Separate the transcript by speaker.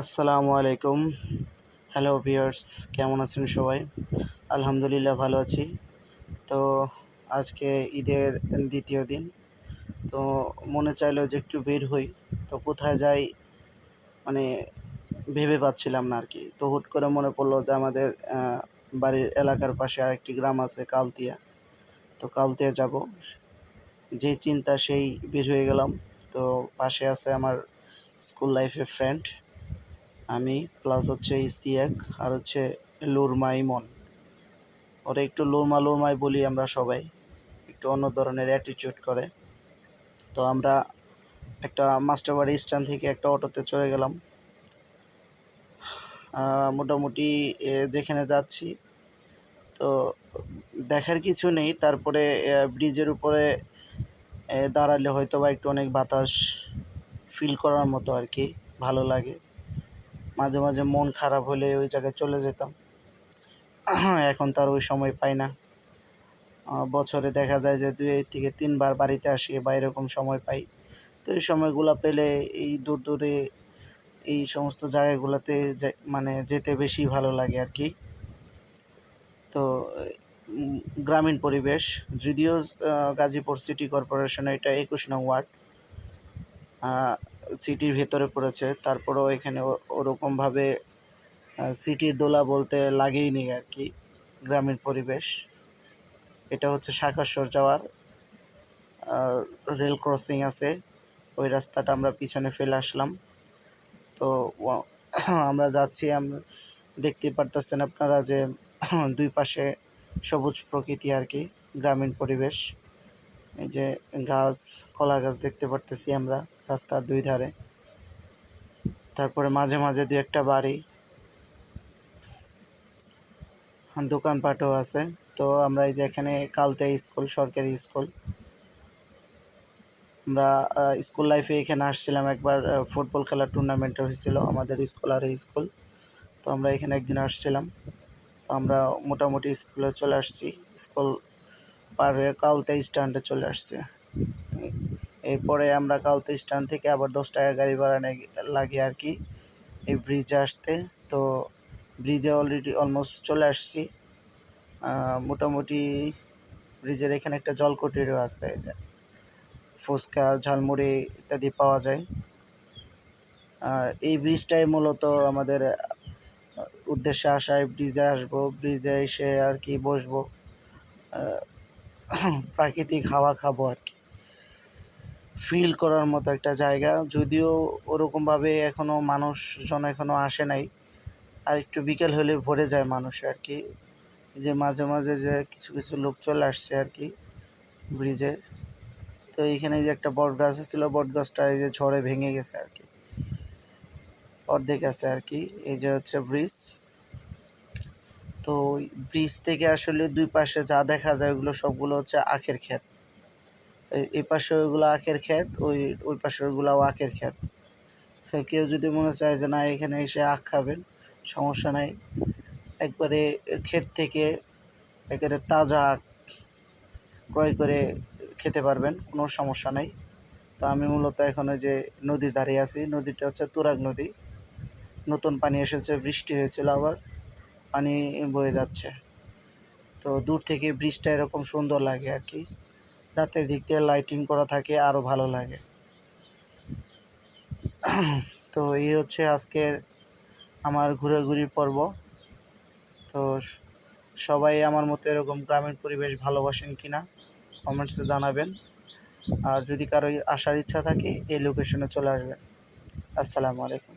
Speaker 1: আসসালামু আলাইকুম। Hello viewers, কেমন আছেন সবাই? আলহামদুলিল্লাহ ভালো আছি। তো আজকে ঈদের দ্বিতীয় দিন। তো মনে চাইলো যে একটু বের হই। তো কোথায় যাই মানে ভেবে পাচ্ছিলাম না আরকি। তো হুট করে মনে পড়লো যে আমাদের বাড়ির এলাকার পাশে আরেকটি গ্রাম আছে কালতিয়া। তো কালতিয়া যাবো। যেই চিন্তা সেই বের হয়ে গেলাম। তো পাশে আছে আমার স্কুল লাইফের ফ্রেন্ড। আমি প্লাস হচ্ছে ইশতিয়াক আর হচ্ছে লুরমা ইমন। ওরা একটু লুরমা লুরমাই বলি আমরা সবাই। একটু অন্য ধরনের অ্যাটিটিউড করে। তো আমরা একটা মাস্টারবাড়ি স্ট্যান্ড থেকে একটা অটোতে চলে গেলাম। মোটামুটি যেখানে যাচ্ছি তো দেখার কিছু নেই। তারপরে ব্রিজের উপরে দাঁড়ালে হয়তোবা একটু অনেক বাতাস ফিল করার মতো আরকি, ভালো লাগে। মাঝে, মাঝে মন খারাপ হলে ওই জায়গায় চলে যেতাম। এখন তো আর ওই সময় পাই না। বছরে দেখা যায় যে ২ থেকে ৩ বার বাড়িতে আসি বা এরকম সময় পাই। তো এই সময়গুলা পেলে এই দূরে এই সমস্ত জায়গাগুলোতে মানে যেতে বেশি ভালো লাগে আরকি। তো উম গ্রামীণ পরিবেশ, যদিও গাজীপুর সিটি কর্পোরেশনের এটা ২১ নং ওয়ার্ড। আ সিটির ভেতরে পড়েছে। তারপরেও এখানে ওরকমভাবে সিটির দোলা বলতে লাগেইনি আরকি, গ্রামীণ পরিবেশ। এটা হচ্ছে শাঁখারচর যাওয়ার রেল ক্রসিং আছে। ওই রাস্তাটা আমরা পিছনে ফেলে আসলাম। তো আমরা যাচ্ছি, দেখতেই পারতেছেন আপনারা যে দুই পাশে সবুজ প্রকৃতি আরকি, গ্রামীণ পরিবেশ। এই যে গাছ, কলা গাছ দেখতে পারতেছি আমরা রাস্তার দুই ধারে। তারপরে মাঝে, মাঝে ২-১ টা বাড়ি, দোকানপাটও আছে। তো আমরা এই যে এখানে কালতিয়া স্কুল, সরকারি স্কুল। আমরা স্কুল লাইফে এখানে আসছিলাম একবার, ফুটবল খেলার টুর্নামেন্ট হয়েছিল আমাদের স্কুল আর এই স্কুল। তো আমরা এখানে একদিন আসছিলাম। তো আমরা মোটামুটি স্কুলে চলে আসছি। স্কুল পার হয়ে কালতিয়া স্ট্যান্ডে চলে আসছি। এরপরে আমরা কালতিয়া স্ট্যান্ড থেকে আবার ১০ টাকা গাড়ি ভাড়া লাগে আরকি এই ব্রিজে আসতে। তো ব্রিজে অলরেডি অলমোস্ট চলে আসছি। মোটামুটি ব্রিজের এখানে একটা জলকুটিরও আছে। ফুচকা, ঝালমুড়ি ইত্যাদি পাওয়া যায়। আর এই ব্রিজটাই মূলত আমাদের উদ্দেশ্যে আসা। এই ব্রিজে আসবো, ব্রিজে এসে আর কি বসবো, প্রাকৃতিক হাওয়া খাবো আর কি, ফিল করার মতো একটা জায়গা। যদিও ওরকমভাবে এখনও মানুষজন এখনও আসে নাই। আর একটু বিকেল হলে ভরে যায় মানুষে আর কি। যে মাঝে, মাঝে যে কিছু, কিছু লোক চলে আসছে আর কি ব্রিজে। তো এইখানে যে একটা বটগাছ ছিল, বটগাছটা এই যে ঝড়ে ভেঙে গেছে আর কি, অর্ধেক আছে আর কি। এই যে হচ্ছে ব্রিজ। তো ব্রিজ থেকে আসলে দুই পাশে যা দেখা যায় ওগুলো সবগুলো হচ্ছে আখের ক্ষেত। এই পাশে ওইগুলো আখের ক্ষেত, ওই পাশে ওইগুলাও আখের ক্ষেত। কেউ যদি মনে চায় যে না এখানে এসে আখ খাবেন, সমস্যা নাই। একবারে ক্ষেত থেকে একেবারে তাজা আখ ক্রয় করে খেতে পারবেন, কোনো সমস্যা নাই। তো আমি মূলত এখন ওই যে নদীর ধারে আছি। নদীটা হচ্ছে তুরাগ নদী। নতুন পানি এসেছে, বৃষ্টি হয়েছিল আবার, পানি বয়ে যাচ্ছে। তো দূর থেকে ব্রিজটা এরকম সুন্দর লাগে আর কি। রাতের দিক দিয়ে লাইটিং করা থাকে, আরও ভালো লাগে। তো এই হচ্ছে আজকের আমার ঘোরাঘুরির পর্ব। তো সবাই আমার মতো এরকম গ্রামীণ পরিবেশ ভালোবাসেন কিনা কমেন্টসে জানাবেন। আর যদি কারো আসার ইচ্ছা থাকে এই লোকেশনে চলে আসবেন। আসসালামু আলাইকুম।